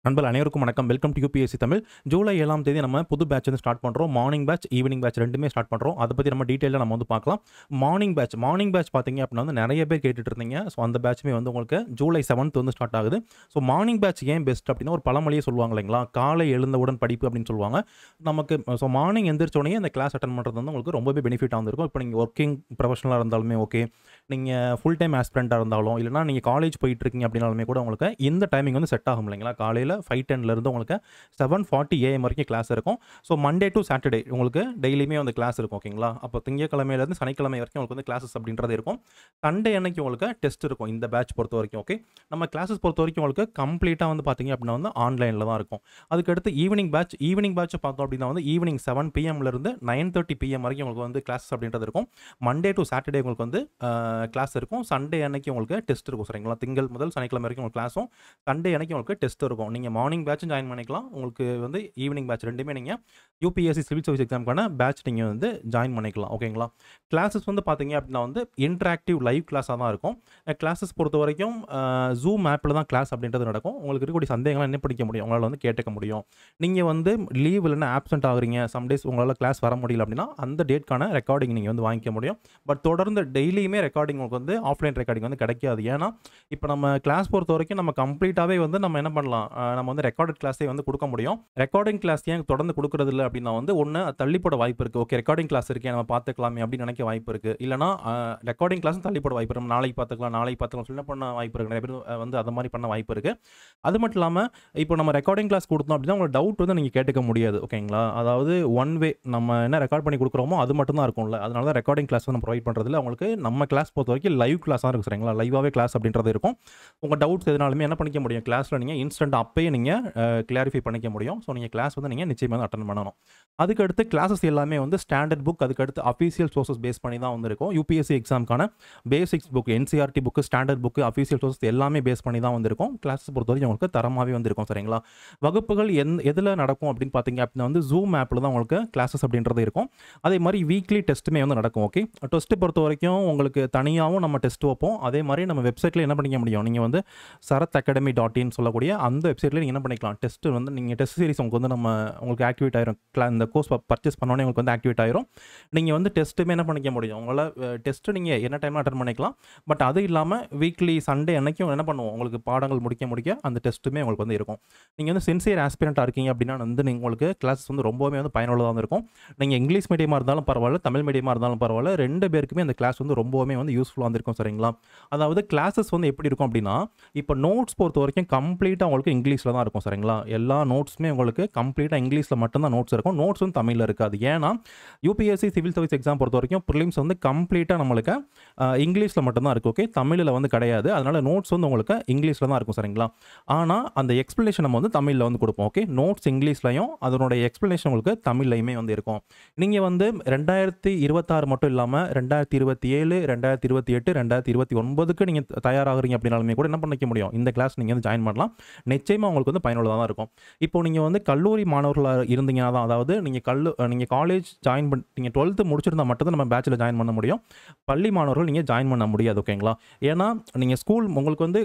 நண்பர்கள் அனைவருக்கும் வணக்கம். Welcome to UPSC Tamil. July 7ஆம் தேதி நம்ம புது பேட்ச் வந்து ஸ்டார்ட் பண்ணுறோம். மார்னிங் பேட்ச், ஈவினிங் பேட்ச் ரெண்டுமே ஸ்டார்ட் பண்ணுறோம். அதை பற்றி நம்ம டீட்டெயிலாக நம்ம வந்து பார்க்கலாம். மார்னிங் பேட்ச் பார்த்தீங்க அப்படின்னா வந்து நிறைய பேர் கேட்டுட்டு இருந்தீங்க. ஸோ அந்த பேட்ச்மே வந்து உங்களுக்கு ஜூலை 7th வந்து ஸ்டார்ட் ஆகுது. ஸோ மார்னிங் பேட்ச் ஏன் பெஸ்ட் அப்படின்னா ஒரு பழமொழியே சொல்லுவாங்க இல்லைங்களா, காலை எழுந்தவுடன் படிப்பு அப்படின்னு சொல்லுவாங்க. நமக்கு ஸோ மார்னிங் எந்திரிச்சோடனே அந்த கிளாஸ் அட்டன் பண்ணுறது வந்து உங்களுக்கு ரொம்பவே பெனிஃபிட்டாக வந்துருக்கும். இப்போ நீங்கள் ஒர்க்கிங் ப்ரொஃபஷனலாக இருந்தாலுமே ஓகே, நீங்கள் ஃபுல் டைம் ஆஸ்பிரண்ட்டாக இருந்தாலும், இல்லைனா நீங்கள் காலேஜ் போயிட்டு இருக்கீங்க அப்படின்னாலுமே கூட உங்களுக்கு இந்த டைமிங் வந்து செட் ஆகும் இல்லைங்களா. காலையில் 5:10 உங்களுக்கு 7:40 AM வரைக்கும் கிளாஸ் இருக்கும். ஸோ மண்டே டு சாட்டர்டே உங்களுக்கு டெய்லியுமே வந்து கிளாஸ் இருக்கும். ஓகேங்களா. அப்போ திங்கக்கிழமையிலேருந்து சனிக்கிழமை வரைக்கும் உங்களுக்கு வந்து கிளாஸஸ் அப்படின்றது இருக்கும். சண்டே அன்னைக்கு உங்களுக்கு டெஸ்ட் இருக்கும் இந்த பேட்ச் பொறுத்த வரைக்கும். ஓகே, நம்ம கிளாஸஸ் பொறுத்த வரைக்கும் உங்களுக்கு கம்ப்ளீட்டாக வந்து பார்த்தீங்க அப்படின்னா வந்து ஆன்லைனில் தான் இருக்கும். அதுக்கடுத்து ஈவினிங் பேட்ச் பார்த்தோம் அப்படின்னா வந்து ஈவினிங் 7 PM - 9:30 PM வரைக்கும் உங்களுக்கு வந்து கிளாஸஸ் அப்படின்றது இருக்கும். மண்டே டு சாட்டர்டே உங்களுக்கு வந்து கிளாஸ் இருக்கும். சண்டே அன்னைக்கு உங்களுக்கு டெஸ்ட் இருக்கும். சரிங்களா. திங்கள் முதல் சனிக்கிழமை வரைக்கும் உங்களுக்கு கிளாஸும், சண்டே அன்னைக்கு உங்களுக்கு டெஸ்ட் இருக்கும். நீங்கள் மார்னிங் பேட்சும் ஜாயின் பண்ணிக்கலாம். உங்களுக்கு வந்து ஈவினிங் பேட்ச் ரெண்டுமே நீங்கள் யூபிஎஸ்சி சிவில் சர்வீஸ் எக்ஸாமுக்கான பேட்ச் நீங்கள் வந்து ஜாயின் பண்ணிக்கலாம். ஓகேங்களா. கிளாஸஸ் வந்து பார்த்தீங்க அப்படின்னா வந்து இன்ட்ராக்டிவ் லைவ் கிளாஸாக தான் இருக்கும். கிளாஸஸ் பொறுத்த வரைக்கும் ஜூம் ஆப்பில் தான் கிளாஸ் அப்படின்றது நடக்கும். உங்களுக்கு இருக்கக்கூடிய சந்தேகங்கள்லாம் என்ன படிக்க முடியும், உங்களால் வந்து கேட்டுக்க முடியும். நீங்கள் வந்து லீவ் இல்லைன்னா ஆப்சென்ட் ஆகுறீங்க, சம்டேஸ் உங்களால் கிளாஸ் வர முடியல அப்படின்னா அந்த டேட்கான ரெக்கார்டிங் நீங்கள் வந்து வாங்கிக்க முடியும். பட் தொடர்ந்து டெய்லியுமே ரெக்கார்டிங் உங்களுக்கு வந்து ஆஃப்லைன் ரெக்கார்டிங் வந்து கிடைக்காது. ஏன்னா இப்போ நம்ம கிளாஸ் பொறுத்த வரைக்கும் நம்ம கம்ப்ளீட்டாகவே வந்து நம்ம என்ன பண்ணலாம், நம்ம வந்து ரெக்கார்டட் கிளாஸே வந்து கொடுக்க முடியும். ரெக்கார்டிங் கிளாஸ் ஏன் தொடர்ந்து கொடுக்குறது இல்லை அப்படின்னா வந்து ஒன்று தள்ளிப்பட வாய்ப்பு இருக்குது. ஓகே, ரெக்கார்டிங் கிளாஸ் இருக்கே நம்ம பார்த்துக்கலாமே அப்படின்னு நினைக்க வாய்ப்பு இருக்குது. இல்லைனா ரெக்கார்டிங் கிளாஸும் தள்ளிப்பட வாய்ப்பு இருக்குது. நம்ம நாளைக்கு பார்த்துக்கலாம் சொல்ல பண்ண வாய்ப்பு இருக்குது. நிறைய பேர் வந்து அந்த மாதிரி பண்ண வாய்ப்பு இருக்குது. அது மட்டும் இல்லாமல் இப்போ நம்ம ரெக்கார்டிங் கிளாஸ் கொடுத்தோம் அப்படின்னா உங்களோட டவுட் வந்து நீங்கள் கேட்டுக்க முடியாது. ஓகேங்களா. அதாவது ஒன் வே நம்ம என்ன ரெக்கார்ட் பண்ணி கொடுக்குறோமோ அது மட்டும் தான் இருக்கும்ல. அதனால தான் ரெக்கார்டிங் கிளாஸ் வந்து ப்ரொவைட் பண்ணுறதுல உங்களுக்கு நம்ம கிளாஸ் பொறுத்த வரைக்கும் லைவ் கிளாஸாக இருக்கும். சரிங்களா. லைவாகவே கிளாஸ் அப்படின்றது இருக்கும். உங்கள் டவுட்ஸ் எதுனாலுமே என்ன பண்ணிக்க முடியும், கிளாஸில் நீங்கள் இன்ஸ்டன்ட் அப்பயே நீங்கள் கிளாரிஃபை பண்ணிக்க முடியும். ஸோ நீங்கள் கிளாஸ் வந்து நீங்கள் நிச்சயமாக அட்டன் பண்ணணும். அதுக்கடுத்து கிளாஸஸ் எல்லாமே வந்து ஸ்டாண்டர்ட் புக், அதுக்கடுத்து அஃபீஷியல் சோர்சஸ் பேஸ் பண்ணி தான் வந்து இருக்கும். யூபிஎஸ்சி எக்ஸாமுக்கான basics book, NCERT book, standard book, official sources எல்லாமே பேஸ் பண்ணி தான் வந்திருக்கும். கிளாஸஸ் பொறுத்த வரைக்கும் உங்களுக்கு தரமாகவே வந்திருக்கும். சரிங்களா. வகுப்புகள் எதில் நடக்கும் அப்படின்னு பார்த்தீங்க அப்படின்னா வந்து ஜூம் ஆப்பில் தான் உங்களுக்கு கிளாஸஸ் அப்படின்றது இருக்கும். அதே மாதிரி வீக்லி டெஸ்ட்டுமே வந்து நடக்கும். ஓகே, டெஸ்ட்டு பொறுத்த வரைக்கும் உங்களுக்கு தனியாகவும் நம்ம டெஸ்ட் வைப்போம். அதே மாதிரி நம்ம வெப்சைட்டில் என்ன பண்ணிக்க முடியும், நீங்கள் வந்து sarathacademy.in சொல்லக்கூடிய அந்த வெப்சைட்டில் நீங்கள் என்ன பண்ணிக்கலாம், டெஸ்ட் வந்து நீங்கள் டெஸ்ட் சீரிஸ் உங்களுக்கு வந்து உங்களுக்கு ஆக்டிவேட் ஆயிரும். இந்த கோர்ஸ் பர்ச்சேஸ் பண்ணோன்னே உங்களுக்கு வந்து ஆக்டிவேட் ஆயிரும். நீங்கள் வந்து டெஸ்ட்டுமே என்ன பண்ணிக்க முடியும், உங்களால் டெஸ்ட்டு நீங்கள் என்ன டைமில் அட்டன் பண்ணிக்கலாம். பட் அது இல்லாமல் வீக்லி சண்டே அன்னைக்கும் என்ன பண்ணுவோம், உங்களுக்கு பாடங்கள் முடிக்க அந்த டெஸ்ட்டுமே உங்களுக்கு வந்து இருக்கும். நீங்கள் வந்து சின்சியர் ஆஸ்பிரண்ட்டாக இருக்கீங்க அப்படின்னா வந்து உங்களுக்கு கிளாஸஸ் வந்து ரொம்பவே வந்து பயனுள்ளதாக இருக்கும். நீங்கள் இங்கிலீஷ் மீடியமாக இருந்தாலும் பரவாயில்ல, தமிழ் மீடியமாக இருந்தாலும் பரவாயில்ல, ரெண்டு பேருக்குமே அந்த கிளாஸ் வந்து ரொம்பவே வந்து யூஸ்ஃபுல்லாக இருக்கும். சரிங்களா. அதாவது கிளாஸஸ் வந்து எப்படி இருக்கும் அப்படின்னா, இப்போ நோட்ஸ் பொறுத்த வரைக்கும் கம்ப்ளீட்டாக உங்களுக்கு இங்கிலீஷில் தான் இருக்கும். சரிங்களா. எல்லா நோட்ஸுமே உங்களுக்கு கம்ப்ளீட்டாக இங்கிலீஷில் மட்டும்தான் நோட்ஸ் இருக்கும். நோட்ஸ் வந்து தமிழில் இருக்காது. ஏன்னா யூபிஎஸ்சி சிவில் சர்வீஸ் எக்ஸாம் பொறுத்த வரைக்கும் ப்ரிலிம்ஸ் வந்து கம்ப்ளீட்டாக நம்மளுக்கு இங்கிலீஷில் மட்டும்தான் இருக்குது. ஓகே, தமிழில் வந்து கிடையாது. அதனால் நோட்ஸ் வந்து உங்களுக்கு இங்கிலீஷில் தான் இருக்கும். சரிங்களா. ஆனால் அந்த எக்ஸ்ப்ளனேஷன் நம்ம வந்து தமிழில் வந்து கொடுப்போம். ஓகே, நோட்ஸ் இங்கிலீஷ்லையும் அதனுடைய எக்ஸ்ப்ளனேஷன் உங்களுக்கு தமிழ்லையுமே வந்து இருக்கும். நீங்கள் வந்து 2026 மட்டும் இல்லாமல் 2027, 2028, 2029க்கு நீங்கள் தயாராகிறீங்க அப்படின்னாலுமே கூட என்ன பண்ணிக்க முடியும், இந்த கிளாஸ் நீங்கள் வந்து ஜாயின் பண்ணலாம். நிச்சயமாக உங்களுக்கு வந்து பயனுள்ளதாக தான் இருக்கும். இப்போ நீங்கள் வந்து கல்லூரி மாணவர்களாக இருந்தீங்கன்னா தான், அதாவது நீங்கள் காலேஜ் ஜாயின் நீங்கள் 12th முடிச்சிருந்தா மட்டும் தான் நம்ம பேட்சில் ஜாயின் பண்ண முடியும். பள்ளி மாணவர்கள் நீங்கள் ஜாயின் பண்ண முடியாது. ஓகேங்களா. ஏன்னா நீங்கள் ஸ்கூல் உங்களுக்கு வந்து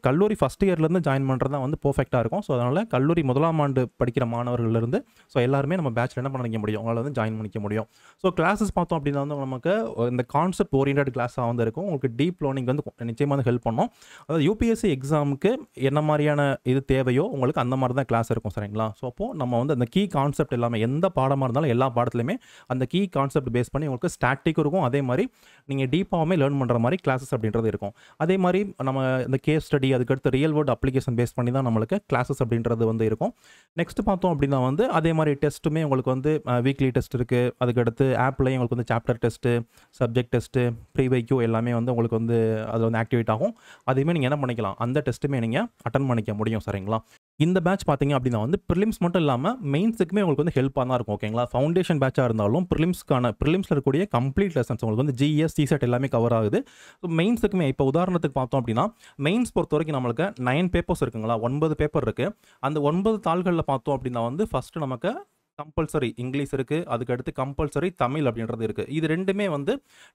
கல்லூரி ஃபஸ்ட் இயர்லேருந்து ஜாயின் பண்ணுறது தான் வந்து பர்ஃபெக்டாக இருக்கும். ஸோ அதனால் கல்லூரி முதலாம் ஆண்டு படிக்கிற மாணவர்கள்லேருந்து ஸோ எல்லாருமே நம்ம பேட்சில் என்ன பண்ணிக்க முடியும், உங்களால் வந்து ஜாயின் பண்ணிக்க முடியும். ஸோ கிளாஸஸ் பார்த்தோம் அப்படின்னா வந்து நமக்கு இந்த கான்செப்ட் ஓரியன்டட் கிளாஸாக வந்து இருக்கும். உங்களுக்கு டீப் லேர்னிங் வந்து நிச்சயமாக வந்து ஹெல்ப் பண்ணும். அதாவது யூபிஎஸ்சி எக்ஸாமுக்கு என்ன மாதிரியான இது தேவையோ உங்களுக்கு அந்த மாதிரி தான் கிளாஸ் இருக்கும். சரிங்களா. ஸோ அப்போது நம்ம வந்து அந்த கீ கான்செப்ட் எல்லாமே எந்த பாடமாக இருந்தாலும் எல்லா பாடத்துலையுமே அந்த கீ கான்செப்ட் பேஸ் பண்ணி உங்களுக்கு ஸ்டாட்டிக்கும் இருக்கும். அதே மாதிரி நீங்கள் டீப்பாகவுமே லேர்ன் பண்ணுற மாதிரி கிளாஸஸ் அப்படின்றது இருக்கும். அதே மாதிரி நம்ம இந்த கேஸ் ஸ்டடி, அதுக்கடுத்து ரியல் வேர்ல்டு அப்ளிகேஷன் பேஸ் பண்ணி தான் நம்மளுக்கு கிளாஸஸ் அப்படின்றது வந்து இருக்கும். நெக்ஸ்ட் பார்த்தோம் அப்படின்னா வந்து அதே மாதிரி டெஸ்ட்டுமே உங்களுக்கு வந்து வீக்லி டெஸ்ட் இருக்குது. அதுக்கடுத்து ஆப்லேயும் உங்களுக்கு வந்து சாப்டர் டெஸ்ட்டு, சப்ஜெக்ட் டெஸ்ட்டு, ப்ரீவைக்யூ எல்லாமே வந்து உங்களுக்கு வந்து அதில் வந்து ஆக்டிவேட் ஆகும். அதையுமே நீங்கள் என்ன பண்ணிக்கலாம், அந்த டெஸ்ட்டுமே நீங்கள் அட்டன் பண்ணிக்க முடியும். சரிங்களா. இந்த பேட்ச் பார்த்தீங்க அப்படின்னா வந்து ப்ரிலிம்ஸ் மட்டும் இல்லாமல் மெயின்ஸுக்குமே உங்களுக்கு வந்து ஹெல்ப்பாக தான் இருக்கும். ஓகேங்களா. ஃபவுண்டேஷன் பேட்சாக இருந்தாலும் ப்ரிலிம்ஸில் இருக்கக்கூடிய கம்ப்ளீட் லெசன்ஸ் உங்களுக்கு வந்து ஜிஎஸ், சிசெட் எல்லாமே கவர் ஆகுது. ஸோ மெயின்ஸுக்குமே இப்போ உதாரணத்துக்கு பார்த்தோம் அப்படின்னா மெயின்ஸ் பொறுத்த வரைக்கும் நம்மளுக்கு 9 பேப்பர்ஸ் இருக்குங்களா, 9 பேப்பர் இருக்குது. அந்த 9 தாள்களில் பார்த்தோம் அப்படின்னா வந்து ஃபஸ்ட்டு நமக்கு கம்பல்சரி இங்கிலீஷ் இருக்கு. அதுக்கு அடுத்து கம்பல்சரி தமிழ் அப்படின்றது இருக்கு. இது 2மே வந்து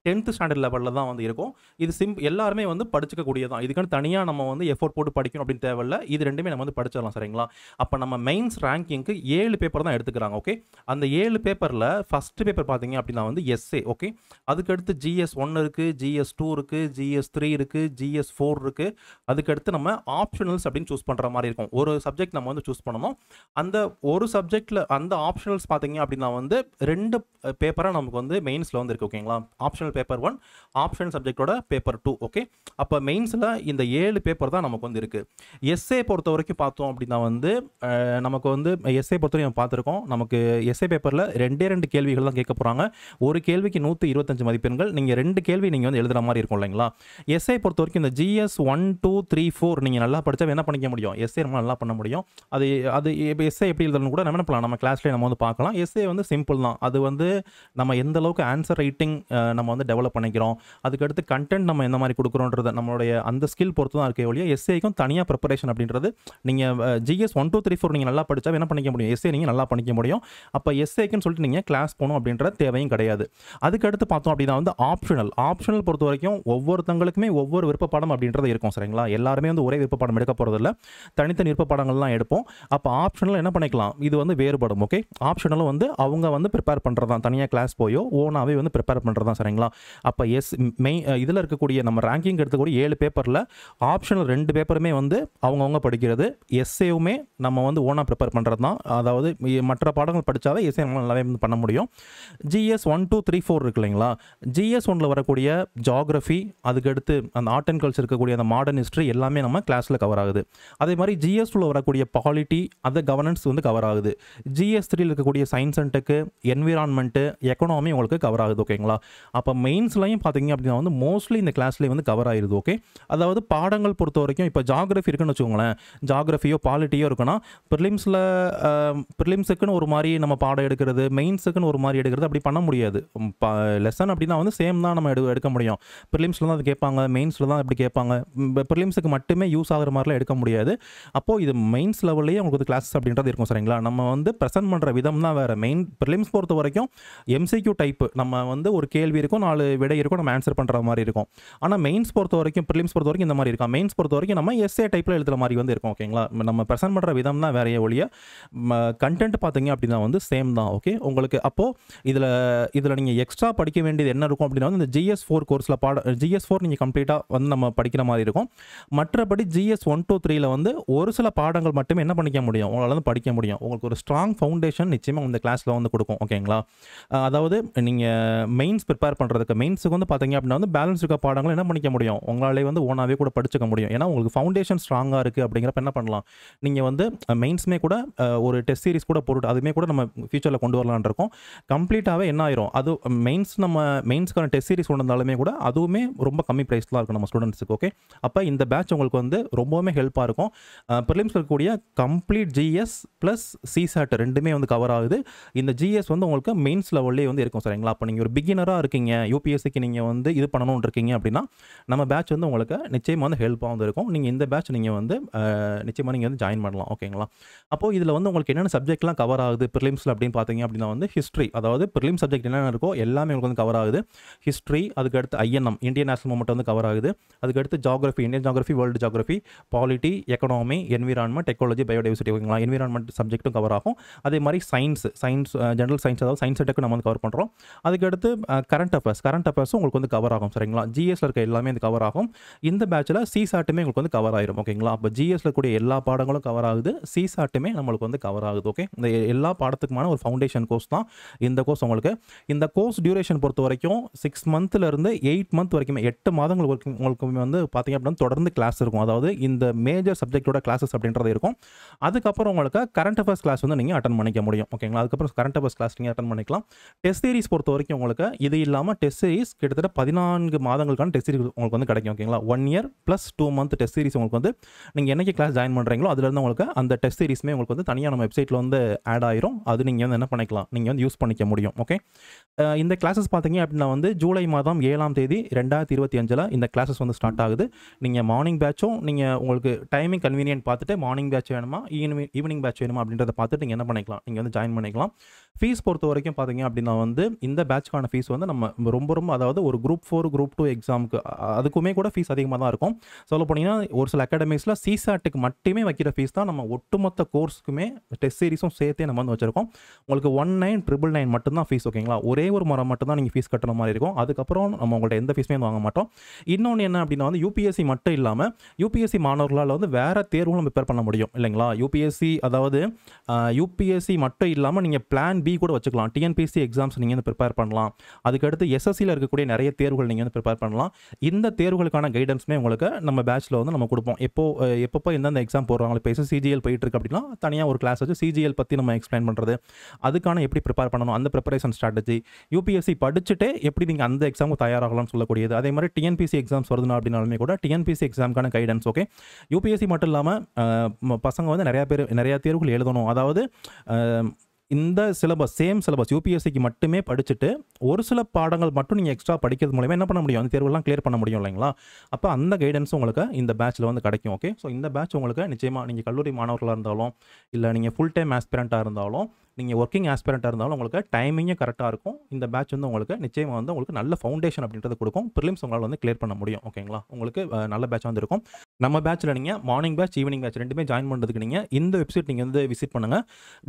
10th ஸ்டாண்டர்ட் லெவல்ல தான் வந்து இருக்கும். இது எல்லாருமே வந்து படிச்சுக்கக்கூடியது தான். இதுக்குன்னு தனியா நம்ம வந்து எஃபோர்ட் போட்டு படிக்கணும் அப்படின்னு தேவையில்ல. இது 2மே நம்ம வந்து படிச்சிடலாம் சரிங்களா? அப்ப நம்ம மெயின்ஸ் ரேங்கிங்க்கு 7 பேப்பர் தான் எடுத்துக்கிறாங்க. ஓகே. அந்த 7 பேப்பர்ல ஃபர்ஸ்ட் பேப்பர் பார்த்தீங்க அப்படின்னா வந்து எஸ்ஏ. ஓகே. அதுக்கு அடுத்து GS1 இருக்கு, GS2 இருக்கு, GS3 இருக்கு, GS4 இருக்கு. அதுக்கு அடுத்து நம்ம ஆப்ஷனல்ஸ் அப்படின்னு சூஸ் பண்ற மாதிரி இருக்கும். ஒரு சப்ஜெக்ட் நம்ம வந்து சூஸ் பண்ணணும். அந்த ஒரு சப்ஜெக்ட்ல அந்த ஆப்ஷனல்ஸ் பார்த்தீங்க அப்படின்னா வந்து 2 பேப்பரா நமக்கு வந்து மெயின்ஸ்ல வந்து இருக்கு. ஓகேங்களா? ஆப்ஷனல் பேப்பர் 1, ஆப்ஷனல் சப்ஜெக்டோட பேப்பர் 2. ஓகே. அப்ப மெயின்ஸ்ல இந்த 7 பேப்பர் தான் நமக்கு வந்து இருக்கு. எஸ்ஏ பொறுத்த வரைக்கும் பார்த்தோம் அப்படின்னா வந்து நமக்கு வந்து எஸ்ஏ பொறுத்தவரைக்கும் பார்த்துருக்கோம். நமக்கு எஸ்ஏ பேப்பர்ல 2 கேள்விகள் தான் கேட்க போறாங்க. ஒரு கேள்விக்கு 125 மதிப்பெண்கள். நீங்க 2 கேள்வி நீங்க வந்து எழுதுற மாதிரி இருக்கும் இல்லைங்களா? எஸ்ஏ பொறுத்த வரைக்கும் இந்த GS1, 2, 3, 4 நீங்க நல்லா படிச்சா என்ன பண்ணிக்க முடியும்? எஸ்ஏ நம்ம நல்லா பண்ண முடியும். அது அது எஸ்ஏ எப்படி எழுதணும் கூட நம்ம என்ன பண்ணலாம்? நம்ம கிளாஸ்ல நம்ம வந்து பார்க்கலாம். எஸ்ஏ வந்து சிம்பிள் தான். அது வந்து நம்ம எந்த அளவுக்கு ஆன்சர் ரைட்டிங் நம்ம வந்து டெவலப் பண்ணிக்கிறோம். அதுக்கடுத்து கண்டென்ட் நம்ம எந்த மாதிரி கொடுக்குறோன்றது நம்மளுடைய அந்த ஸ்கில் பொறுத்து தான் இருக்கே ஒழிய எஸ்ஏக்கும் தனியாக ப்ரிப்பரேஷன் அப்படின்றது நீங்கள் GS1, 2, 3, 4 நீங்கள் நல்லா படித்தா என்ன பண்ணிக்க முடியும்? எஸ்ஏ நீங்கள் நல்லா பண்ணிக்க முடியும். அப்போ எஸ்ஏக்குன்னு சொல்லிட்டு நீங்கள் கிளாஸ் போகணும் அப்படின்ற தேவையும் கிடையாது. அதுக்கடுத்து பார்த்தோம் அப்படின்னா வந்து ஆப்ஷனல் பொறுத்த வரைக்கும் ஒவ்வொருத்தங்களுக்குமே ஒவ்வொரு விருப்ப பாடம் அப்படின்றது இருக்கும் சரிங்களா? எல்லாருமே வந்து ஒரே விருப்ப பாடம் எடுக்க போகிறதில்ல. தனித்தனி விருப்ப பாடங்கள்லாம் எடுப்போம். அப்போ ஆப்ஷனல் என்ன பண்ணிக்கலாம்? இது வந்து வேறுபடும். ஓகே. ஆப்ஷனலும் வந்து அவங்க வந்து ப்ரிப்பேர் பண்ணுறது தான். தனியாக கிளாஸ் போயோ ஓனாகவே வந்து ப்ரிப்பேர் பண்ணுறது தான் சரிங்களா? அப்போ இதில் இருக்கக்கூடிய நம்ம ரேங்கிங் எடுத்துக்கூடிய 7 பேப்பரில் ஆப்ஷனல் 2 பேப்பருமே வந்து அவங்கவுங்க படிக்கிறது. எஸ்ஏவுமே நம்ம வந்து ஓனாக ப்ரிப்பேர் பண்ணுறது தான். அதாவது மற்ற பாடங்கள் படித்தாவே எஸ்ஏ நம்ம நல்லாவே வந்து பண்ண முடியும். GS1, 2, 3, 4 இருக்கு இல்லைங்களா? GS1ல் வரக்கூடிய ஜாகிரஃபி, அதுக்கடுத்து அந்த ஆர்ட் அண்ட் கல்ச்சர் இருக்கக்கூடிய அந்த மாடர்ன் ஹிஸ்ட்ரி எல்லாமே நம்ம கிளாஸில் கவர் ஆகுது. அதே மாதிரி GS2ல் வரக்கூடிய பாலிட்டி, அது கவர்னன்ஸ் வந்து கவர் ஆகுது. GS3ல் இருக்கக்கூடிய science and tech, environment, economy உங்களுக்கு கவர் ஆகுது. ஓகேங்களா? அப்போ மெயின்ஸ்லையும் பார்த்தீங்க அப்படின்னா வந்து மோஸ்ட்லி இந்த கிளாஸ்லேயே வந்து கவர் ஆகிடுது. ஓகே. அதாவது பாடங்கள் பொறுத்த வரைக்கும் இப்போ ஜாகிரஃபி இருக்குன்னு வச்சுக்கோங்களேன். ஜாகிரஃபியோ பாலிட்டியோ இருக்குன்னா ப்ரிலிம்ஸுக்குன்னு ஒரு மாதிரி நம்ம பாடம் எடுக்கிறது, மெயின்ஸுக்குன்னு ஒரு மாதிரி எடுக்கிறது அப்படி பண்ண முடியாது. லெசன் அப்படின்னா வந்து சேம் தான் நம்ம எடுக்க முடியும். ப்ரிலிம்ஸில் தான் அது கேட்பாங்க, மெயின்ஸில் தான் இப்படி கேட்பாங்க. ப்ரிலிம்ஸுக்கு மட்டுமே யூஸ் ஆகிற மாதிரிலாம் எடுக்க முடியாது. அப்போது இது மெயின்ஸ் லெவல்லையே உங்களுக்கு கிளாஸஸ் அப்படின்றது இருக்கும் சரிங்களா? நம்ம வந்து ப்ரெசென்ட் பண்ணுற விதம் தான் வேறு. ப்ரிலிம்ஸ் பொறுத்த வரைக்கும் MCQ டைப்பு நம்ம வந்து ஒரு கேள்வி இருக்கும், 4 விடை இருக்கும், நம்ம ஆன்சர் பண்ணுற மாதிரி இருக்கும். ஆனால் மெயின்ஸ் பொறுத்த வரைக்கும் ப்ரிலிம்ஸ் பொறுத்த வரைக்கும் இந்த மாதிரி இருக்கும். மெயின்ஸ் பொறுத்த வரைக்கும் நம்ம எஸ்ஏ டைப்பில் எழுதுகிற மாதிரி வந்து இருக்கும். ஓகேங்களா? நம்ம ப்ரெசென்ட் பண்ணுற விதம் தான் வேறைய ஒழிய கண்டென்ட் பார்த்தீங்க அப்படின்னா வந்து சேம் தான். ஓகே. உங்களுக்கு அப்போது இதில் நீங்கள் எக்ஸ்ட்ரா படிக்க வேண்டியது என்ன இருக்கும் அப்படின்னா வந்து இந்த GS4 கோர்ஸில் GS4 நீங்கள் கம்ப்ளீட்டாக வந்து நம்ம படிக்கிற மாதிரி இருக்கும். மற்றபடி GS1, 2, 3ல் வந்து ஒரு சில பாடங்கள் மட்டுமே என்ன பண்ணிக்க முடியும்? உங்களால் வந்து படிக்க முடியும். உங்களுக்கு ஒரு ஸ்ட்ராங் ஃபவுண்டேஷன் நிச்சயமாக இந்த கிளாஸில் வந்து கொடுக்கும். ஓகேங்களா? அதாவது நீங்கள் மெயின்ஸ் ப்ரிப்பேர் பண்ணுறதுக்கு மெயின்ஸுக்கு வந்து பார்த்தீங்க அப்படின்னா வந்து பேலன்ஸ் இருக்க பாடங்கள் என்ன பண்ணிக்க முடியும்? உங்களாலே வந்து ஓனாகவே கூட படிச்சுக்க முடியும். ஏன்னா உங்களுக்கு ஃபவுண்டேஷன் ஸ்ட்ராங்காக இருக்குது அப்படிங்கிறப்ப என்ன பண்ணலாம்? நீங்கள் வந்து மெயின்ஸுமே கூட ஒரு டெஸ்ட் சீரிஸ் கூட போட்டுட்டு அதுவுமே கூட நம்ம ஃபியூச்சரில் கொண்டு வரலான் இருக்கோம். கம்ப்ளீட்டாகவே என்ன ஆயிரும்? அது மெயின்ஸ்க்கான டெஸ்ட் சீரிஸ் கொண்டு வந்தாலுமே கூட அதுவுமே ரொம்ப கம்மி ப்ரைஸ் தான் இருக்கும் நம்ம ஸ்டூடெண்ட்ஸுக்கு. ஓகே. அப்போ இந்த பேட்ச் உங்களுக்கு வந்து ரொம்பவுமே ஹெல்ப்பாக இருக்கும். ப்ரிலிம்ஸ் இருக்கக்கூடிய கம்ப்ளீட் GS ப்ளஸ் CSAT 2மே வந்து கவர் ஆகுது. இந்த GS வந்து உங்களுக்கு மெயின்ஸ் லெவல்லே வந்து இருக்கும் சரிங்களா? அப்போ நீங்கள் ஒரு பிகினராக இருக்கீங்க, UPSCக்கு நீங்கள் வந்து இது பண்ணணும்னு இருக்கீங்க அப்படின்னா நம்ம பேட்ச் வந்து உங்களுக்கு நிச்சயமாக வந்து ஹெல்ப்பாக வந்து இருக்கும். நீங்கள் இந்த பேட்ச் நீங்கள் வந்து நிச்சயமாக நீங்கள் வந்து ஜாயின் பண்ணலாம். ஓகேங்களா? அப்போது இதில் வந்து உங்களுக்கு என்னென்ன சப்ஜெக்ட்லாம் கவர் ஆகுது ப்ரிலிம்ஸில் அப்படின்னு பார்த்தீங்க அப்படின்னா வந்து ஹிஸ்ட்ரி, அதாவது ப்ரிலிம் சப்ஜெக்ட் என்னென்ன இருக்கோ எல்லாமே உங்களுக்கு வந்து கவர் ஆகுது. ஹிஸ்ட்ரி, அதுக்கடுத்து INM இந்தியன் நேஷனல் மூமெண்ட் வந்து கவர் ஆகுது. அதுக்கடுத்து geography, Indian geography, world geography, polity, economy, environment, technology, biodiversity. ஓகேங்களா? என்விரான்மெண்ட் சப்ஜெக்ட்டும் கவர் ஆகும். அதே மாதிரி சயின்ஸ் ஜெனரல் சயின்ஸ், அதாவது சயின்ஸ் டெக்கு நம்ம வந்து கவர் பண்ணுறோம். அதுக்கடுத்து கரண்ட் அஃபேர்ஸும் உங்களுக்கு வந்து கவர் ஆகும் சரிங்களா? GSல இருக்க எல்லாமே வந்து கவர் ஆகும். இந்த பேட்சில் CSATமே உங்களுக்கு வந்து கவர் ஆயிரும். ஓகேங்களா? அப்போ GSல கூடிய எல்லா பாடங்களும் கவர் ஆகுது, CSATமே நம்மளுக்கு வந்து கவர் ஆகுது. ஓகே. இந்த எல்லா பாடத்துக்குமான ஒரு ஃபவுண்டேஷன் கோர்ஸ் தான் இந்த கோர்ஸ். உங்களுக்கு இந்த கோர்ஸ் டியூரேஷன் பொறுத்த வரைக்கும் 6 மந்த்லேருந்து 8 மந்த் வரைக்கும் 8 மாதங்கள் உங்களுக்கு வந்து பார்த்தீங்க அப்படின்னா தொடர்ந்து கிளாஸ் இருக்கும். அதாவது இந்த மேஜர் சப்ஜெக்டோட கிளாஸஸ் அப்படின்றது இருக்கும். அதுக்கப்புறம் உங்களுக்கு கரண்ட் அஃபேர்ஸ் கிளாஸ் வந்து நீங்கள் அட்டன் பண்ணிக்க முடியும். ஓகேங்களா? அதுக்கப்புறம் கரண்ட் அஃபேர்ஸ் கிளாஸ் நீங்கள் அட்டன் பண்ணிக்கலாம். டெஸ்ட் சீரிஸ் பொறுத்த வரைக்கும் உங்களுக்கு இது இல்லாமல் டெஸ்ட் சீரிஸ் கிட்டத்தட்ட 14 மாதங்களுக்கான டெஸ்ட் சீரிஸ் உங்களுக்கு வந்து கிடைக்கும். ஓகேங்களா? 1 year plus 2 month test series உங்களுக்கு வந்து நீங்கள் என்னைக்கு கிளாஸ் ஜாயின் பண்ணுறீங்களோ அதுலேருந்து உங்களுக்கு அந்த டெஸ்ட் சீரிஸ்மே உங்களுக்கு வந்து தனியாக நம்ம வெப்சைட்டில் வந்து ஆட் ஆயிரும். அது நீங்கள் வந்து என்ன பண்ணிக்கலாம்? நீங்கள் வந்து யூஸ் பண்ணிக்க முடியும். ஓகே. இந்த கிளாஸஸ் பார்த்தீங்க அப்படின்னா வந்து ஜூலை மாதம் 7ஆம் தேதி 2025 இந்த கிளாஸஸ் வந்து ஸ்டார்ட் ஆகுது. நீங்கள் மார்னிங் பேட்சும் நீங்கள் உங்களுக்கு டைமிங் கன்வீனியன்ட் பார்த்துட்டு மார்னிங் பேட்ச் வேணுமா ஈவினிங் பேட்ச் வேணுமா அப்படின்றத பார்த்துட்டு நீங்கள் என்ன பண்ணிக்கலாம்? நீங்கள் வந்து ஜாயின் பண்ணிக்கலாம். ஃபீஸ் பொறுத்த வரைக்கும் பார்த்தீங்க அப்படின்னா வந்து இந்த பேட்ச்க்கான ஃபீஸ் வந்து நம்ம ரொம்ப அதாவது ஒரு குரூப் 4 குரூப் 2 எக்ஸாமுக்கு அதுக்குமே கூட ஃபீஸ் அதிகமாக தான் இருக்கும். சொல்ல போனீங்கன்னா ஒரு சில அகாடமிக்ஸில் சிசாட்டுக்கு மட்டுமே வைக்கிற ஃபீஸ் தான் நம்ம ஒட்டுமொத்த கோர்ஸுக்குமே டெஸ்ட் சீரிஸும் சேர்த்தே நம்ம வந்து வச்சிருக்கோம். உங்களுக்கு 19,999 மட்டும்தான் ஃபீஸ். ஓகேங்களா, ஒரே ஒரு முறை மட்டும் தான் நீங்கள் ஃபீஸ் கட்டுற மாதிரி இருக்கும். அதுக்கப்புறம் நம்ம உங்கள்ட்ட எந்த ஃபீஸுமே வாங்க மாட்டோம். இன்னொன்று என்ன அப்படின்னா வந்து யூபிஎஸ்சி மட்டும் இல்லாமல் யூபிஎஸ்சி மாணவர்களால் வந்து வேறு தேர்வுகளும் ப்ரிப்பேர் பண்ண முடியும் இல்லைங்களா. யூபிஎஸ்சி அதாவது யூபிஎஸ்சி மட்டும் இல்லாமல் நீங்கள் பிளான் பி கூட வச்சுக்கலாம். டிஎன்பிஎஸ்சி எக்ஸாம்ஸ் நீங்கள் வந்து ப்ரிப்பேர் பண்ணலாம். அதுக்கடுத்து எஸ்எஸ்சியில் இருக்கக்கூடிய நிறைய தேர்வுகள் நீங்கள் வந்து ப்ரிப்பேர் பண்ணலாம். இந்த தேர்வுகளுக்கான கைடன்ஸுமே உங்களுக்கு நம்ம பேட்சில் வந்து நம்ம கொடுப்போம். எப்போ எந்தெந்த எக்ஸாம் போடுறாங்களோ, இப்போ சிஜிஎல் போயிட்டு இருக்கு அப்படின்னா தனியாக ஒரு கிளாஸ் வச்சு சிஜிஎல் பற்றி நம்ம எக்ஸ்பிளைன் பண்ணுறது, அதுக்கான எப்படி ப்ரிப்பேர் பண்ணணும், அந்த ப்ரிப்பரேஷன் ஸ்ட்ராட்டஜி, யூபிஎஸ்சி படிச்சுட்டே எப்படி நீங்கள் அந்த எக்ஸாமுக்கு தயாராகலாம்னு சொல்லக்கூடியது. அதே மாதிரி டிஎன்பிஎஸ்சி எக்ஸாம்ஸ் வருதுன்னா அப்படின்னாலுமே கூட டிஎன்பிஎஸ்சி எக்ஸாமுக்கான கைடன்ஸ். ஓகே, யூபிஎஸ்சி மட்டும் இல்லாமல் பசங்க வந்து நிறையா தேர்வுகள் எழுதணும். அதாவது இந்த சிலபஸ் சேம் சிலபஸ் யூபிஎஸ்சிக்கு மட்டுமே படிச்சுட்டு ஒரு சில பாடங்கள் மட்டும் நீங்கள் எக்ஸ்ட்ரா படிக்கிறது மூலமாக என்ன பண்ண முடியும், அந்த தேர்வுலாம் கிளியர் பண்ண முடியும் இல்லைங்களா. அப்போ அந்த கைடன்ஸ் உங்களுக்கு இந்த பேட்சில் வந்து கிடைக்கும். ஓகே, ஸோ இந்த பேட்ச் உங்களுக்கு நிச்சயமாக நீங்கள் கல்லூரி மாணவர்களாக இருந்தாலும் இல்லை நீங்கள் ஃபுல் டைம் ஆஸ்பிரண்ட்டாக இருந்தாலும் நீங்கள் ஒர்க்கிங் ஆஸ்பிரண்ட்டாக இருந்தாலும் உங்களுக்கு டைமிங்கே கரெக்டாக இருக்கும். இந்த பேட்ச் வந்து உங்களுக்கு நிச்சயமாக வந்து உங்களுக்கு நல்ல ஃபவுண்டேஷன் அப்படின்றது கொடுக்கும். ப்ரிலிம்ஸ் உங்களால் வந்து கிளியர் பண்ண முடியும். ஓகேங்களா, உங்களுக்கு நல்ல பேட்ச் வந்து இருக்கும். நம்ம பேட்சில் நீங்கள் மார்னிங் பேட்ச் ஈவினிங் பேட்ச் ரெண்டுமே ஜாயின் பண்ணுறதுக்கு நீங்கள் இந்த வெப்சைட் நீங்கள் வந்து விசிட் பண்ணுங்கள்.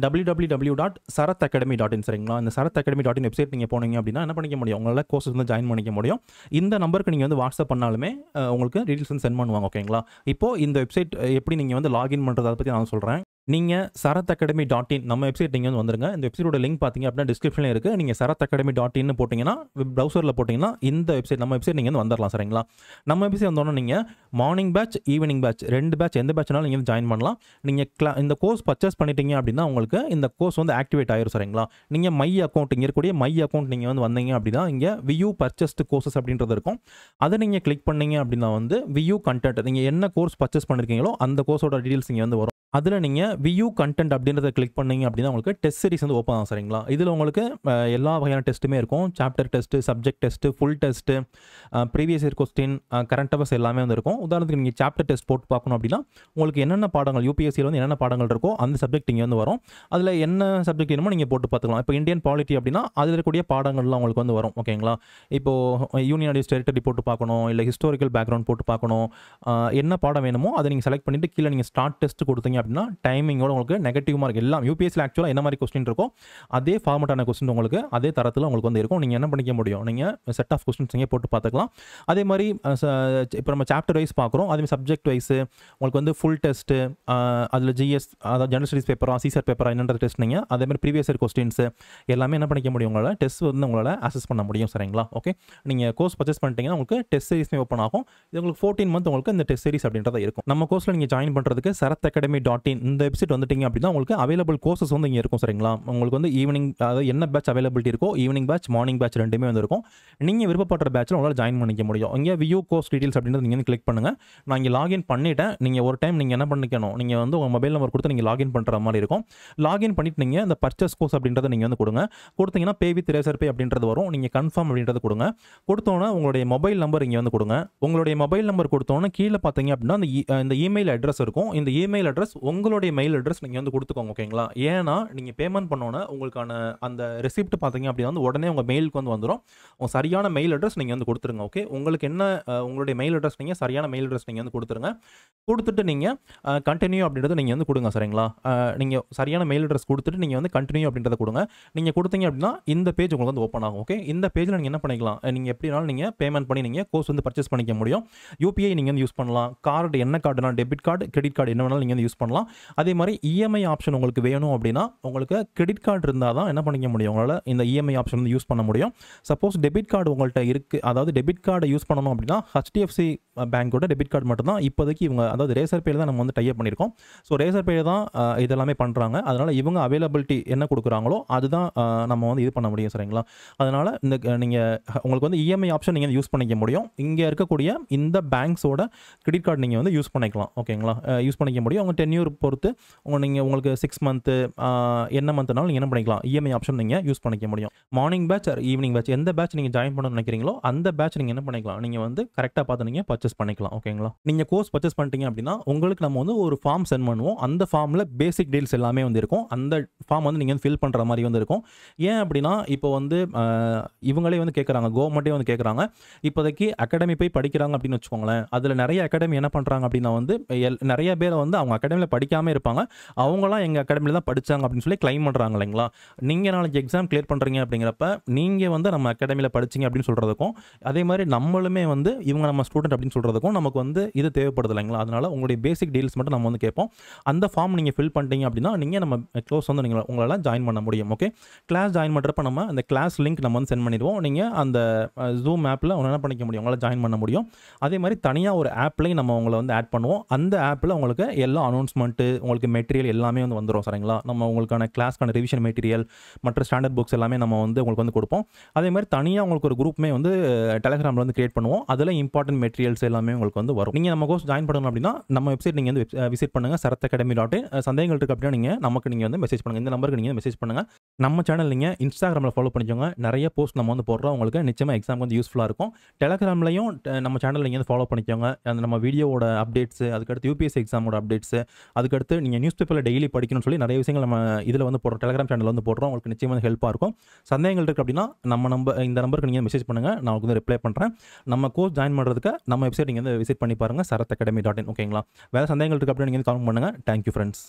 www.sarath-academy.in. சரிங்களா, இந்த sarath-academy.in வெப்சைட் நீங்கள் போனீங்க அப்படின்னா என்ன பண்ணிக்க முடியும், உங்களால் கோர்சஸ் வந்து ஜாயின் பண்ணிக்க முடியும். இந்த நம்பருக்கு நீங்கள் வந்து வாட்ஸ்அப் பண்ணாலுமே உங்களுக்கு டீட்டெயில்ஸ் வந்து சென்ட் பண்ணுவாங்க. ஓகேங்களா, இப்போது இந்த வெப்சைட் எப்படி நீங்கள் வந்து லாகின் பண்ணுறது அதை பற்றி நான் சொல்கிறேன். நீங்கள் sarath-academy.in நம்ம வெப்சைட் நீங்கள் வந்து வந்துருங்க. இந்த வெப்சைட்டோட லிங்க் பார்த்தீங்க அப்படின்னா டிஸ்கிரிப்ஷனில் இருக்குது. நீங்கள் sarath-academy.in போட்டிங்கன்னா ப்ரௌசரில் போட்டிங்கன்னா இந்த வெப்சைட் நம்ம வெப்சைட் நீங்கள் வந்து வந்துடலாம். சரிங்களா, நம்ம வெப்சைட் வந்தோன்னா நீங்கள் மார்னிங் பேட்ச் ஈவினிங் பேட்ச் ரெண்டு பேட்ச் எந்த பேட்ச்னாலும் நீங்கள் ஜாயின் பண்ணலாம். நீங்கள் இந்த கோர்ஸ் பர்ச்சேஸ் பண்ணிட்டீங்க அப்படின்னா உங்களுக்கு இந்த கோர்ஸ் வந்து ஆக்டிவேட் ஆயிரும். சரிங்களா, நீங்கள் மை அக்கௌண்ட் இங்கே இருக்கக்கூடிய மை அக்கௌண்ட் நீங்கள் வந்து வந்தீங்க அப்படின்னா இங்கே வியூ பர்ச்சேஸ்டு கோர்சஸ் அப்படின்றது இருக்கும். அதை நீங்கள் கிளிக் பண்ணீங்க அப்படின்னா வந்து வியூ கண்டென்ட், நீங்கள் என்ன கோர்ஸ் பர்ச்சேஸ் பண்ணியிருக்கீங்களோ அந்த கோர்ஸோட டீட்டெயில்ஸ் இங்கே வந்து வரும். அதில் நீங்கள் வியூ கண்டென்ட் அப்படின்றத கிளிக் பண்ணிங்க அப்படின்னா உங்களுக்கு டெஸ்ட் சீரிஸ் வந்து ஓப்பன் ஆகும். சரிங்களா, இதில் உங்களுக்கு எல்லா வகையான டெஸ்ட்டுமே இருக்கும். Chapter test, subject test, full test, previous year question, current affairs எல்லாமே வந்து இருக்கும். உதாரணத்துக்கு நீங்கள் சாப்டர் டெஸ்ட் போட்டு பார்க்கணும் அப்படின்னா உங்களுக்கு என்னென்ன பாடங்கள் யூபிஎஸ்சியில் வந்து என்னென்ன பாடங்கள் இருக்கோ அந்த சப்ஜெக்ட் இங்கே வந்து வரும். அதில் என்ன சப்ஜெக்ட் வேணுமோ நீங்கள் போட்டு பார்த்துக்கலாம். இப்போ இந்தியன் பாலிட்டி அப்படின்னா அதில் இருக்கக்கூடிய பாடங்கள்லாம் உங்களுக்கு வந்து வரும். ஓகேங்களா, இப்போது யூனியன் அடிஸ் டெரிட்டரி போட்டு பார்க்கணும், இல்லை ஹிஸ்டாரிக்கல் பேக்ரவுண்ட் போட்டு பார்க்கணும், என்ன பாடம் வேணுமோ அதை நீங்கள் செலக்ட் பண்ணிவிட்டு கீழே நீங்கள் ஸ்டார்ட் டெஸ்ட் கொடுத்தீங்க அப்படின்னா டைமிங்கோட உங்களுக்கு நெகட்டிவ் மார்க் எல்லாம் யூபிஎஸ்சியில் ஆக்சுவலாக என்ன மாதிரி கொஸ்டின் இருக்கோ அதே ஃபார்மட்டான கொஸ்டின் உங்களுக்கு அதே தரத்தில் உங்களுக்கு வந்து இருக்கும். நீங்கள் என்ன பண்ணிக்க முடியும், நீங்கள் செட் ஆஃப் கொஸ்டின்ஸ் நீங்கள் போட்டு பார்த்துக்கலாம். அதே மாதிரி இப்போ நம்ம சாப்டர் வைஸ் பார்க்குறோம், அதே சப்ஜெக்ட் வைஸ் உங்களுக்கு வந்து ஃபுல் டெஸ்ட்டு, அதில் ஜிஎஸ் அதாவது ஜெனரல் ஸ்டடீஸ் பேப்பரா சிசார் பேப்பரா என்னன்ற டெஸ்ட் நீங்கள் அதே மாதிரி ப்ரீவியஸ் இயர் கொஸ்டின்ஸ் எல்லாமே என்ன பண்ணிக்க முடியும், உங்களால் டெஸ்ட் வந்து உங்களால் அசஸ் பண்ண முடியும். சரிங்களா, ஓகே, நீங்கள் கோர்ஸ் பர்ச்சேஸ் பண்ணிட்டீங்கன்னா உங்களுக்கு டெஸ்ட் சீரிஸ்மே ஓப்பன் ஆகும். இது உங்களுக்கு 14 மந்த் உங்களுக்கு இந்த டெஸ்ட் சீரிஸ் அப்படின்றத இருக்கும். நம்ம கோர்ஸில் நீங்கள் ஜாயின் பண்ணுறதுக்கு sarath-academy.in இந்த வெப்சைட் வந்துட்டீங்க அப்படின்னா உங்களுக்கு அவைலபிள் கோர்சஸ் வந்து இங்கே இருக்கும். சரிங்களா, உங்களுக்கு வந்து ஈவினிங் அதாவது என்ன பேட்ச் அவைலபிலிட்டி இருக்கோ ஈவினிங் பேட்ச் மார்னிங் பேட்ச் ரெண்டுமே வந்து இருக்கும். நீங்கள் விருப்பப்படுற பேட்சில் உங்களால் ஜாயின் பண்ணிக்க முடியும். இங்கே வியூ கோர்ஸ் டீட்டெயில்ஸ் அப்படின்றது நீங்கள் கிளிக் பண்ணுங்கள். நான் இங்கே லாகின் பண்ணிவிட்டேன். நீங்கள் ஒரு டைம் நீங்கள் என்ன பண்ணிக்கணும், நீங்கள் வந்து உங்கள் மொபைல் நம்பர் கொடுத்து நீங்கள் லாகின் பண்ணுற மாதிரி இருக்கும். லாகின் பண்ணிட்டு நீங்கள் இந்த பர்ச்சேஸ் கோர்ஸ் அப்படின்றத நீங்கள் வந்து கொடுங்க. கொடுத்தீங்கன்னா பே வித் ரேசர் பே அப்படின்றது வரும். நீங்கள் கன்ஃபார்ம் அப்படின்றது கொடுங்க. கொடுத்தோன்னே உங்களுடைய மொபைல் நம்பர் இங்கே வந்து கொடுங்க. உங்களுடைய மொபைல் நம்பர் கொடுத்தோன்னே கீழே பார்த்தீங்க அப்படின்னா இந்த இமெயில் அட்ரஸ் இருக்கும். இந்த இமெயில் அட்ரஸ் உங்களுடைய மெயில் அட்ரஸ் நீங்கள் வந்து கொடுத்துக்கோங்க. ஓகேங்களா, ஏன்னா நீங்கள் பேமெண்ட் பண்ணோன்னே உங்களுக்கான அந்த ரெசிப்ட் பார்த்தீங்க அப்படின்னா வந்து உடனே உங்கள் மெயிலுக்கு வந்து வந்துடும். உங்கள் சரியான மெயில் அட்ரஸ் நீங்கள் வந்து கொடுத்துருங்க. ஓகே, உங்களுக்கு என்ன உங்களுடைய மெயில் அட்ரஸ் நீங்கள் சரியான மெயில் அட்ரஸ் நீங்கள் வந்து கொடுத்துருங்க. கொடுத்துட்டு நீங்கள் கண்டினியூ அப்படின்றத நீங்கள் வந்து கொடுங்க. சரிங்களா, நீங்கள் சரியான மெயில் அட்ரஸ் கொடுத்துட்டு நீங்கள் வந்து கண்டினியூ அப்படின்றத கொடுங்க. நீங்கள் கொடுத்தீங்க அப்படின்னா இந்த பேஜ் உங்களுக்கு வந்து ஓப்பன் ஆகும். ஓகே, இந்த பேஜில் நீங்கள் என்ன பண்ணிக்கலாம், நீங்கள் எப்படினாலும் நீங்கள் பேமெண்ட் பண்ணி நீங்கள் கோர்ஸ் வந்து பர்ச்சேஸ் பண்ணிக்க முடியும். யூபிஐ நீங்கள் வந்து யூஸ் பண்ணலாம். கார்டு என்ன கார்டுனா டெபிட் கார்டு, கிரெடிட் கார்டு என்ன வேணாலும் நீங்கள் வந்து யூஸ் பண்ணலாம். அதே மாதிரி இஎம்ஐ ஆப்ஷன் உங்களுக்கு வேணும் அப்படின்னா உங்களுக்கு கிரெடிட் கார்டு இருந்தால் தான் என்ன பண்ணிக்க முடியும், உங்களால் இந்த இஎம்ஐ ஆப்ஷன் வந்து யூஸ் பண்ண முடியும். சப்போஸ் டெபிட் கார்டு உங்கள்கிட்ட இருக்குது, அதாவது டெபிட் கார்டை யூஸ் பண்ணணும் அப்படின்னா HDFC பேங்கோட டெபிட் கார்டு மட்டும் தான் இப்போதைக்கு இவங்க, அதாவது ரேசர் பேயில் தான் நம்ம வந்து டைப் பண்ணியிருக்கோம். ஸோ ரேசர் பேயில் தான் இதெல்லாமே பண்ணுறாங்க. அதனால் இவங்க அவைலபிலிட்டி என்ன கொடுக்குறாங்களோ அதுதான் நம்ம வந்து இது பண்ண முடியும். சரிங்களா, அதனால் இந்த நீங்கள் உங்களுக்கு வந்து இஎம்ஐ ஆப்ஷன் நீங்கள் யூஸ் பண்ணிக்க முடியும். இங்கே இருக்கக்கூடிய இந்த பேங்க்ஸோட கிரெடிட் கார்டு நீங்கள் வந்து யூஸ் பண்ணிக்கலாம். ஓகேங்களா, யூஸ் பண்ணிக்க முடியும். உங்கள் டென்யூர் பொறுத்து உங்களுக்கு 6 மந்த்து என்ன மந்த்னாலும் நீங்கள் என்ன பண்ணிக்கலாம், இஎம்ஐ ஆப்ஷன் நீங்கள் யூஸ் பண்ணிக்க முடியும். Morning batch or evening batch எந்த பேட்ச் நீங்கள் ஜாயின் பண்ணணும்னு நினைக்கிறீங்களோ அந்த பேட்ச் நீங்கள் என்ன பண்ணிக்கலாம், நீங்கள் வந்து கரெக்டாக பார்த்து நீங்கள் பர்ச்சேஸ் பர்ச்சேஸ் பண்ணிக்கலாம். ஓகேங்களா? நீங்க கோர்ஸ் பர்ச்சேஸ் பண்ணிட்டீங்க அப்படின்னா, உங்களுக்கு நம்ம வந்து ஒரு ஃபார்ம் சென்ட் பண்ணுவோம். அந்த ஃபார்ம்ல பேசிக் டீல்ஸ் எல்லாமே வந்து இருக்கும். அந்த ஃபார்ம் வந்து நீங்க வந்து ஃபில் பண்ற மாரி வந்து இருக்கும். ஏன் அப்படின்னா, இப்போ வந்து இவங்களே வந்து கேட்குறாங்க. கவர்மெண்ட்டே வந்து கேட்குறாங்க. இப்போதைக்கு அகாடமி போய் படிக்கிறாங்க அப்படின்னு வச்சுக்கோங்களேன். அதில நெறைய அகாடமி என்ன பண்றாங்க அப்படின்னா வந்து, நெறைய பேர் வந்து அவங்க அகாடமில படிக்காம இருப்பாங்க. அவங்கலாம் எங்க அகாடமில தான் படிச்சாங்க அப்படின்னு சொல்லி கிளைம் பண்றாங்க இல்லைங்களா? நீங்க நாளைக்கு எக்ஸாம் கிளியர் பண்றீங்க அப்படிங்கிறப்ப, நீங்க வந்து நம்ம அகாடமில படிச்சீங்க அப்படின்னு சொல்றதுக்கும், அதே மாரி நம்மளுமே வந்து இவங்க நம்ம ஸ்டூடண்ட் அப்படின்னு சொல்றதுக்கும் நமக்கு வந்து இது தேவைப்படுது இல்லைங்களா? அதனால உங்களுடைய பேசிக் டீல்ஸ் மட்டும் நம்ம வந்து கேட்போம். அந்த ஃபார்ம் நீங்க ஃபில் பண்ணிட்டீங்க அப்படின்னா, நீங்க நம்ம கோர்ஸ் வந்து உங்களால ஜாயின் பண்ண முடியும். ஓகே. கிளாஸ் ஜாயின் பண்றப்ப நம்ம அந்த கிளாஸ் லிங்க் நம்ம வந்து சென்ட் பண்ணிடுவோம். நீங்க அந்த Zoom ஆப்ல என்ன பண்ணிக்க முடியும். உங்களால ஜாயின் பண்ண முடியும். அதே மாரி தனியா ஒரு ஆப்லயும் நம்ம உங்கள வந்து ஆட் பண்ணுவோம். அந்த ஆப்ல உங்களுக்கு எல்லா அனௌன்ஸ்மென்ட், உங்களுக்கு மெட்டீரியல் எல்லாமே வந்து வந்துரும் சரிங்களா? நம்ம உங்களுக்கான கிளாஸ்க்கான ரிவிஷன் மெட்டீரியல், மற்ற ஸ்டாண்டர்ட் புக்ஸ் எல்லாமே நம்ம வந்து உங்களுக்கு வந்து குடுப்போம். அதே மாரி தனியா உங்களுக்கு ஒரு குரூப்மே வந்து Telegramல வந்து கிரியேட் பண்ணுவோம். அதுல இம்பார்ட்டன்ட் மெட்டீரியல்ஸ் எல்லாமே உங்களுக்கு வந்து வரும். நீங்க நம்ம கோர்ஸ் ஜாயின் பண்ணணும் அப்படின்னா, நம்ம வெப்சைட் நீங்க வந்து விசிட் பண்ணுங்க. sarathacademy.in. சந்தேகங்கள் இருக்கு அப்படின்னா நீங்க வந்து மெசேஜ் பண்ணுங்க. இந்த நம்பருக்கு நீங்க மெசேஜ் பண்ணுங்க. நம்ம சேனல் நீங்க Instagramல ஃபாலோ பண்ணிக்கோங்க. நெறைய போஸ்ட் நம்ம வந்து போடுறோம். உங்களுக்கு நிச்சயமா எக்ஸாம்க்கு வந்து யூஸ்ஃபுல்லா இருக்கும். Telegramலயும் நம்ம சேனல் நீங்க வந்து ஃபாலோ பண்ணிக்கோங்க. அந்த நம்ம வீடியோவோட அப்டேட்ஸ், அதுக்கடுத்து யூபிஎஸ்சி எக்ஸாமோட அப்டேட்ஸ், அதுக்கடுத்து நீங்க நியூஸ் பேப்பர்ல டெய்லி படிக்கணும்னு சொல்லி நெறைய விஷயங்கள் நம்ம இதுல வந்து போடுறோம். Telegram சேனல்ல வந்து போடுறோம். உங்களுக்கு நிச்சயமா ஹெல்ப்பா இருக்கும். சந்தேகங்கள் இருக்கு அப்படின்னா இந்த நம்பருக்கு நீங்க மெசேஜ் பண்ணுங்க. நான் உங்களுக்கு வந்து ரிப்ளை பண்றேன். நம்ம கோர்ஸ் ஜாயின் பண்றதுக்கு நம்ம வெப்சைட் நீங்க வந்து விசிட் பண்ணி பாருங்க. sarathacademy.in. ஓகேங்களா? வேற சந்தேகங்கள் இருக்கு அப்படின்னா நீங்க வந்து கால் பண்ணுங்க. Thank you friends.